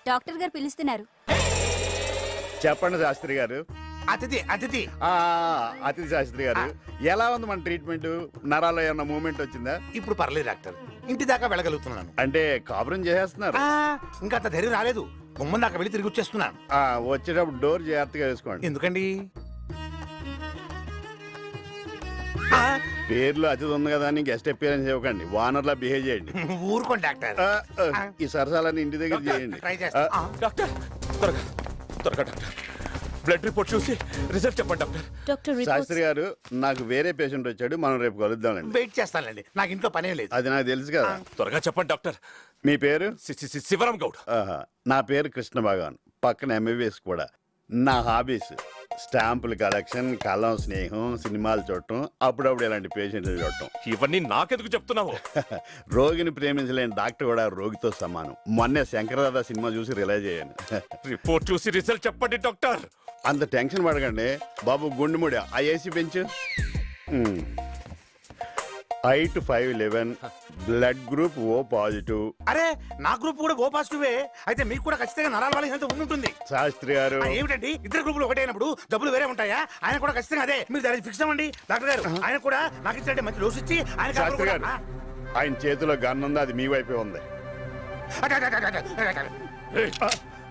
Doctor గారు పిలుస్తున్నారు. చెప్పండి శాస్త్రి గారు. అతిథి అతిథి అతిథి శాస్త్రి గారు, ఎలా ఉంది మన ట్రీట్మెంట్? నరాల్లో ఏమన్నా మూమెంట్ వచ్చిందా? ఇప్పుడు పర్లేదు డాక్టర్, ఇంటి దాకా వెళ్ళగలుగుతున్నాను. అంటే కాపురం చేసేస్తున్నారు? ఇంకా అంత ధైర్యం రాలేదు, గుమ్మం దాకా వెళ్ళి తిరిగి వచ్చేస్తున్నాను. వచ్చేటప్పుడు డోర్ జాగ్రత్తగా వేసుకోండి. ఎందుకండి? పేర్లు అతిథి ఉంది కదా అని గెస్ట్ అపియరెన్స్ ఇవ్వకండి, వానర్లా బిహేవ్ చేయండి. ఊరుకోండి డాక్టర్. ఈ సరసాలని ఇంటి దగ్గర చేయండి. ట్రై చేస్తా. డాక్టర్ త్వరగా త్వరగా డాక్టర్, బ్లడ్ రిపోర్ట్ చూసి రిజల్ట్ చెప్పండి డాక్టర్. శాస్త్రి గారు, నాకు వేరే పేషెంట్ వచ్చాడు, మనం రేపు కలుద్దామండి. వెయిట్ చేస్తానండి, నాకు ఇంట్లో పనే లేదు. అది నాకు తెలుసు కదా. త్వరగా చెప్పండి డాక్టర్. మీ పేరు? శివరాం గౌడ్. నా పేరు కృష్ణ భగవాన్, పక్కన ఎంబీబీఎస్ కూడా. నా హాబీస్ స్టాంపుల కలెక్షన్, కలం, స్నేహం, సినిమాలు చూడటం, అప్పుడప్పుడు ఇలాంటి పేషెంట్లు చూడటం. ఇవన్నీ నాకెందుకు చెప్తున్నావు? రోగిని ప్రేమించలేని డాక్టర్ కూడా రోగితో సమానం. మొన్నే శంకరదాదా సినిమా చూసి రిలైజ్ అయ్యాను. రిపోర్ట్ చూసి రిజల్ట్ చెప్పండి డాక్టర్. అంత టెన్షన్ పడకండి బాబు. గుండెముడి ఆ ఏసీ పెంచు. Height 5'11", blood group O positive. అరే, నా గ్రూప్ కూడా O పాజిటివే. అయితే మీకు కూడా ఖచ్చితంగా నరాల వాళ్ళ హెల్త్ ఉంటుంది. శాస్త్రి గారు, ఏమిటండి ఇద్దరు గ్రూపులు ఒకటైనప్పుడు జబ్బులు వేరే ఉంటాయా? ఆయన కూడా ఖచ్చితంగా అదే. మీరు దానికి ఫిక్స్ అవ్వండి డాక్టర్ గారు. ఆయన కూడా నాకు ఇచ్చినట్టే మంచి డోస్ ఇచ్చి ఆయన. శాస్త్రి గారు, ఆయన చేతిలో గన్ ఉంది, అది మీ వైపే ఉంది.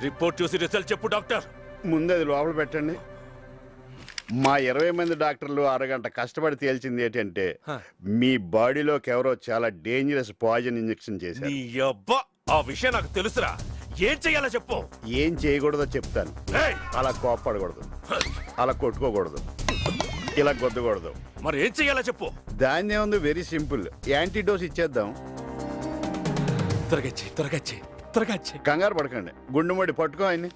రిపోర్ట్ చూసి రిజల్ట్ చెప్పు డాక్టర్. ముందు అది లోపల పెట్టండి. మా 20 మంది డాక్టర్లు అరగంట కష్టపడి తేల్చింది ఏంటంటే, మీ బాడీలోకి ఎవరో చాలా డేంజరస్ పాయిజన్ ఇంజెక్షన్ చేశారు. ఆ విషయం నాకు తెలుసురా. ఏం చెయ్యాలో చెప్పు. ఏం చేయకూడదో చెప్తాను. అలా కోప్పడకూడదు, అలా కొట్టుకోకూడదు, ఇలా గొద్దకూడదు. మరి ఏం చెయ్యాలో చెప్పు. దాన్ని ఏముంది, వెరీ సింపుల్. యాంటీడోస్ ఇచ్చేద్దాం. త్వరగా కంగారు పడకండి. గుండెమడి పట్టుకో ఆయన్ని.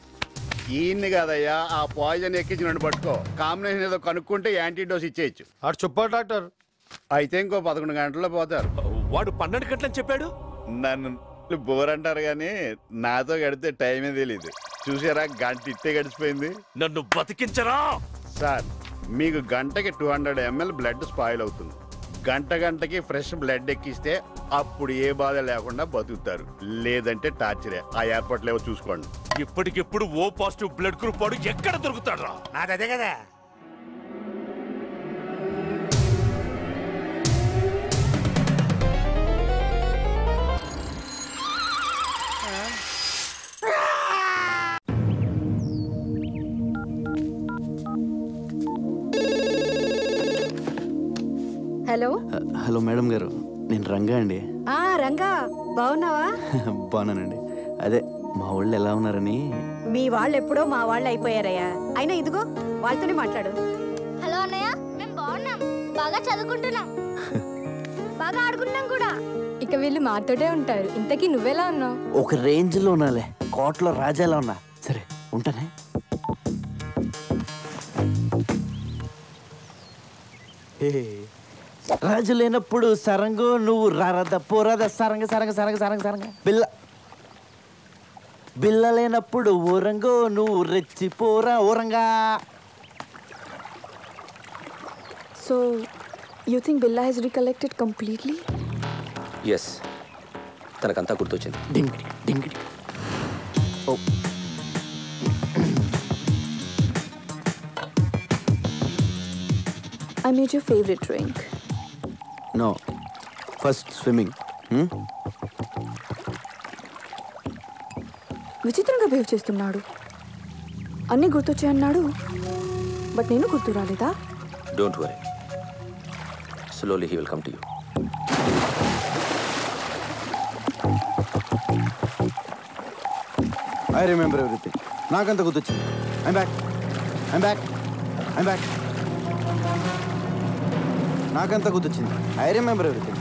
ఈయన్ని కాదయ్యా, ఆ పాయిజన్ ఎక్కించి నన్ను పట్టుకో. కాంబినేషన్ ఏదో కనుక్కుంటే యాంటీడోస్ ఇచ్చేయచ్చు. అటు చెప్పాడు డాక్టర్. అయితే ఇంకో 11 గంటల్లో పోతారు. వాడు 12 గంటలని చెప్పాడు. నన్ను బోర్ అంటారు కానీ నాతో గడితే టైమే తెలీదు. చూసారా, గంట ఇట్టే గడిచిపోయింది. నన్ను బతికించరా సార్. మీకు గంటకి 200 ml బ్లడ్ స్పాయిల్ అవుతుంది. గంటకి ఫ్రెష్ బ్లడ్ ఎక్కిస్తే అప్పుడు ఏ బాధ లేకుండా బతుకుతారు. లేదంటే టార్చరే. ఆ ఏర్పాట్లు ఏవో చూసుకోండి. ఇప్పటికిప్పుడు O పాజిటివ్ బ్లడ్ గ్రూప్ వాడు ఎక్కడ దొరుకుతాడు రా? నాది అదే కదా. హలో. హలో మేడం గారు, నేను రంగా అండి. రంగా, బాగున్నావా? బాగున్నానండి. అదే మా వాళ్ళు ఎలా ఉన్నారని. మీ వాళ్ళు ఎప్పుడో మా వాళ్ళు అయిపోయారయ్యా. అయినా ఇదిగో వాళ్ళతోనే మాట్లాడు. హలో అన్నయ్య, మేము బాగున్నాం, బాగా చదువుకుంటున్నాం, బాగా ఆడుకుంటున్నాం కూడా. ఇక వీళ్ళు మాతోటే ఉంటారు. ఇంతకీ నువ్వెలా ఉన్నావు? ఒక రేంజ్ లో ఉన్నాలే, కోట్లో రాజాలా ఉన్నా. సరే ఉంటానే. రాజు లేనప్పుడు సరంగు, నువ్వు రారద పోరాద సరంగ సరంగ సరంగ సరంగ సరంగ. బిల్ల లేనప్పుడు ఊరంగో, నువ్వు రెచ్చిపోరా ఊరంగా. So you think Billa Hess recollected completely? Yes, తనకంతా గుర్తొచ్చింది. డింగిడి డింగిడి. ఓ I made your favorite drink. No. First swimming. విచిత్రంగా బిహేవ్ చేస్తున్నాడు. అన్నీ గుర్తొచ్చాయన్నాడు, బట్ నేను గుర్తు రాలేదా? Don't worry, slowly he will come to you. I remember everything. నాకంత గుర్తొచ్చింది. I'm back. నాకంత గుర్తొచ్చింది. I remember everything.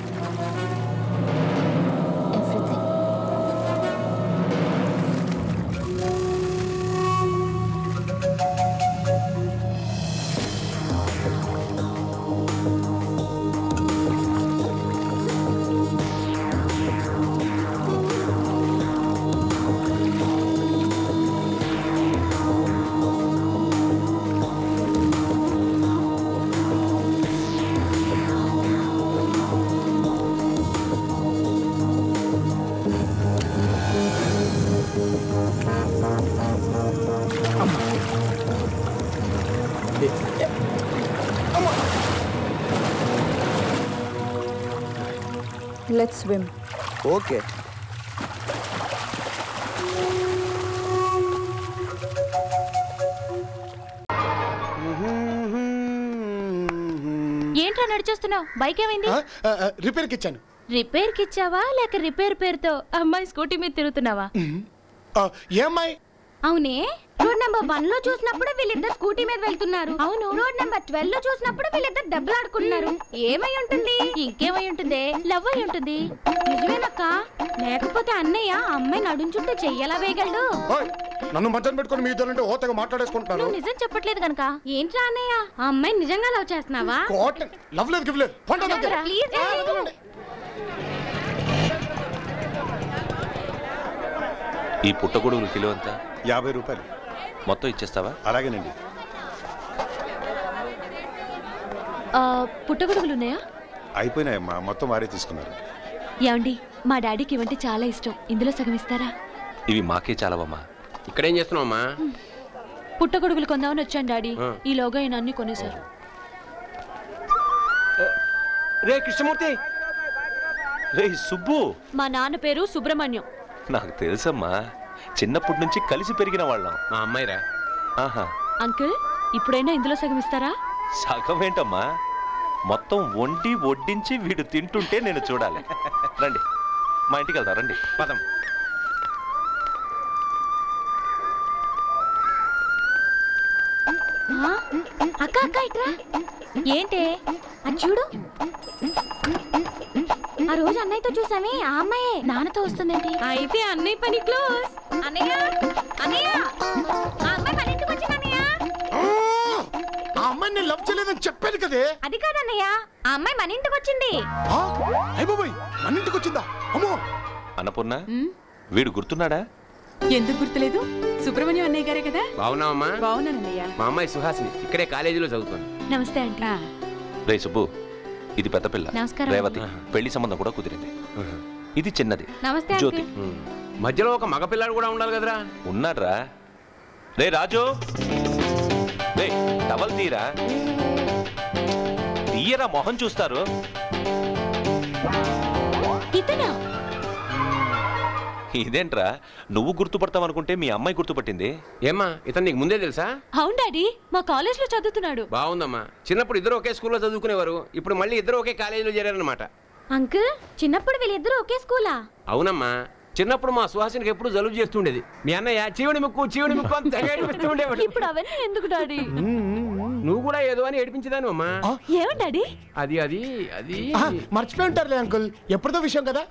Let's swim. Okay. ఏంట్రా నడిచేస్తున్నావు? బైక్ ఏమైంది? రిపేర్కి ఇచ్చాను. రిపేర్ కి ఇచ్చావా లేక రిపేర్ పేరుతో అమ్మాయి స్కూటీ మీద తిరుగుతున్నావా? ఏమ్మాయి? అవునే, రోడ్ నెంబర్ 1 లో చూసినప్పుడు వీళ్ళిద్దరు స్కూటీ మీద వెళ్తున్నారు. అవును, రోడ్ నెంబర్ 12 లో చూసినప్పుడు వీళ్ళిద్దరు దెబ్బలాడుకుంటున్నారు. ఏమై ఉంటుంది? ఇంకేమై ఉంటుంది? లవ్ అయి ఉంటుంది. నిజమేనక్క? లేకపోతే అన్నయ్య అమ్మాయి నడుంచుంటే చెయ్యలా వేయగలడు. నన్ను మధ్యన పెట్టుకుని మీ ఇద్దరు ఓతగా మాట్లాడేసుకుంటున్నారు. నువ్వు నిజం చెప్పట్లేదు కనుక ఏంట్రా అన్నయ్య? ఆ అమ్మాయి నిజంగా లవ్ చేస్తున్నావా? లవ్ లేదు గివ్ లేదు. ప్లీజ్. ఈ పుట్టగొడుగులు కిలో ఎంత? 50 రూపాయలు. మొత్తం ఇచ్చేస్తావా? అలాగేనండి. పుట్టగొడుగులు ఉన్నాయా? అయిపోయినాయమ్మా, మొత్తం వారే తీసుకున్నారు. ఏమండి, మా డాడీకి ఇవంటే చాలా ఇష్టం. ఇందులో సగం ఇస్తారా? ఇవి మాకే చాలవమ్మా. ఇక్కడేం చేస్తున్నావమ్మా? పుట్టగొడుగులు కొందామని వచ్చాను డాడీ. ఈలోగా ఈయన అన్ని కొనేశారు. రే కృష్ణమూర్తి. రే సుబ్బు. మా నాన్న పేరు సుబ్రహ్మణ్యం. నాకు తెలుసమ్మా, చిన్నప్పటి నుంచి కలిసి పెరిగిన వాళ్ళం. మా అమ్మాయిరా. ఆహా. అంకుల్, ఇప్పుడైనా ఇందులో సగం ఇస్తారా? సగం ఏంటమ్మా, మొత్తం వండి వడ్డించి వీడు తింటుంటే నేను చూడాలి. రండి, మా ఇంటికి వెళ్తా. రండి పదం. అక్క అక్క ఇట్రా. ఏంటే అది చూడు. ఆ రోజు అన్నయ్యతో చూసామే, ఆ అమ్మాయే నాన్నతో వస్తుందండి. అయితే అన్నయ్య పని క్లోజ్. అన్నయ్య అన్నయ్య, ఆ అమ్మాయి మన ఇంటికి వచ్చింది అన్నయ్య. ఆ అమ్మాయి నేను లవ్ చేయలేదని చెప్పాను కదే. అది కాదన్నయ్య, ఆ అమ్మాయి మన ఇంటికి వచ్చింది. అయిపోయి మన ఇంటికి వచ్చిందా? అమ్మో. అన్నపూర్ణ, వీడు గుర్తున్నాడా? ఎందుకు గుర్తులేదు? సుబ్రహ్మణ్యం అన్నయ్య గారే కదా. బాగున్నావమ్మా? బాగున్నానన్నయ్య. మా అమ్మాయి సుహాసిని ఇక్కడే కాలేజీలో చదువుతుంది. నమస్తే అండి. రే సుబ్బు, ఇది పెద్ద పిల్ల నమస్కారం. రేవతి. పెళ్లి సంబంధం కూడా కుదిరింది. ఇది చిన్నది నమస్తే జ్యోతి. మధ్యలో ఒక మగపిల్లాడు కూడా ఉండాలి కదరా. ఉన్నాడ్రా. రే రాజు, రే టవల్ తీరా. తీయరా, మొహం చూస్తారు. ఇతనా? ఇదేంట్రా, నువ్వు గుర్తుపడతావు అనుకుంటే మీ అమ్మాయి గుర్తుపట్టింది. ఏమ్మా, ఇతను నీకు ముందే తెలుసా? అవును డాడీ, మా కాలేజ్ లో చదువుతున్నాడు. బాగుందమ్మా. చిన్నప్పుడు ఇద్దరు ఒకే స్కూల్లో చదువుకునేవారు, ఇప్పుడు మళ్ళీ ఇద్దరు ఒకే కాలేజీలో చేరారనమాట. అంకుల్, చిన్నప్పుడు వీళ్ళిద్దరూ ఒకే స్కూలా? అవునమ్మా. చిన్నప్పుడు మా సుహాసినికి ఎప్పుడు జలుబు చేస్తుండేది. మీ అన్నయ్య చీవుడి ముక్కు అని తెగేడిపిస్తూ ఉండేవాడు. ఇప్పుడు అవన్నీ ఎందుకు డాడీ? నువ్వు కూడా ఏదో అని ఏడిపించదాను అమ్మా. ఏమండి డాడీ? అది అది అది మర్చిపోయి ఉంటారులే అంకుల్, ఎప్పుడుదో విషయం కదా.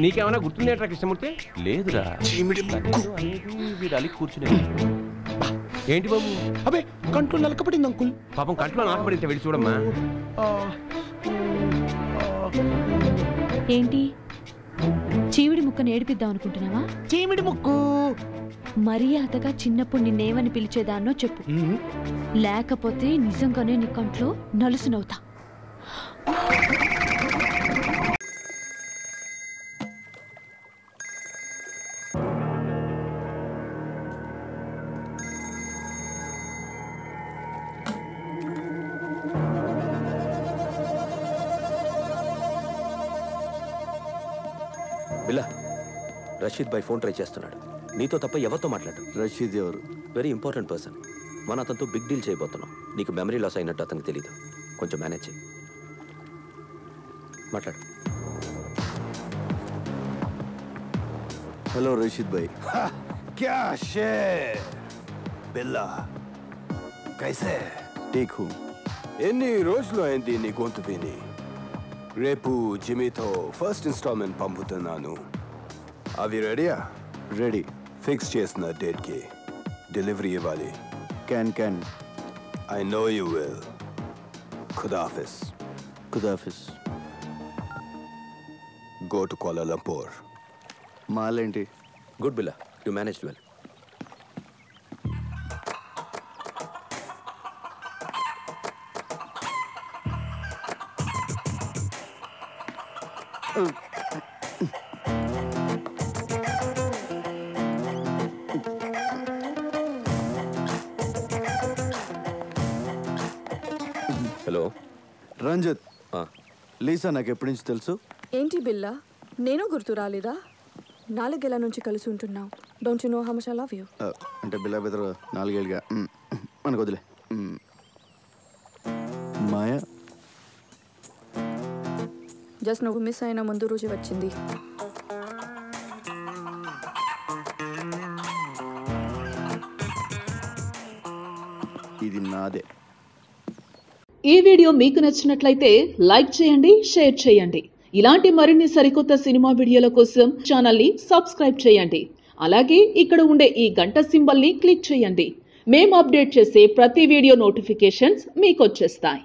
నీకేమైనా గుర్తుందేట్రా కృష్ణమూర్తి? లేదురా. వీడు అలిగి కూర్చునే. ఏంటి బాబు? అబే, కంట్లో నలకపడింది అంకుల్. పాపం కంట్లో నాకపడింది, వెళ్ళి చూడమ్మా. ఏంటి, చీవిడి ముక్కను ఏడిపిద్దాం అనుకుంటున్నావా? చీమిడి ముక్కు. మర్యాదగా చిన్నప్పుడు నిన్నేమని పిలిచేదాన్నో చెప్పు, లేకపోతే నిజంగానే నీ కంట్లో నలుసునవుతా. బిల్లా, రషీద్ భాయ్ ఫోన్ ట్రై చేస్తున్నాడు. నీతో తప్ప ఎవరితో మాట్లాడు. రషీద్ ఎవరు? Very important person. మన అతనితో బిగ్ డీల్ చేయబోతున్నాం. నీకు మెమరీ లాస్ అయినట్టు అతనికి తెలీదు. కొంచెం మేనేజ్ చేయి. మాట్లాడు. హలో రషీద్ భాయ్. क्या शेर बिल्ला कैसे ठीक हूँ. ఎన్ని రోజులు అయింది నీ గొంతు విని? రేపు జిమ్మీతో ఫస్ట్ ఇన్స్టాల్మెంట్ పంపుతున్నాను. అవి రెడీయా? రెడీ. ఫిక్స్ చేసిన డేట్కి డెలివరీ ఇవ్వాలి. Can. I know you will. ఖుదాఫిస్. ఖుదాఫిస్. Go to Kuala Lumpur. మాలేంటి? Good Billa, you managed well. Hello Ranjith. Lisa నాకు ఎప్పటి నుంచి తెలుసు? ఏంటి బిల్లా నేను గుర్తు రాలేదా 4 ఏళ్ల నుంచి కలిసి ఉంటున్నావు don't you know how much I love you అంటే బిల్లా బెదరు 4 ఏళ్ళుగా మనకు వదిలే మాయా జస్ట్ నువ్వు మిస్ అయిన ముందు రోజు వచ్చింది ఇది నాదే. ఈ వీడియో మీకు నచ్చినట్లయితే లైక్ చేయండి, షేర్ చేయండి. ఇలాంటి మరిన్ని సరికొత్త సినిమా వీడియోల కోసం ఛానల్ని సబ్స్క్రైబ్ చేయండి. అలాగే ఇక్కడ ఉండే ఈ గంట సింబల్ని క్లిక్ చేయండి. మేము అప్డేట్ చేసే ప్రతి వీడియో నోటిఫికేషన్స్ మీకు వచ్చేస్తాయి.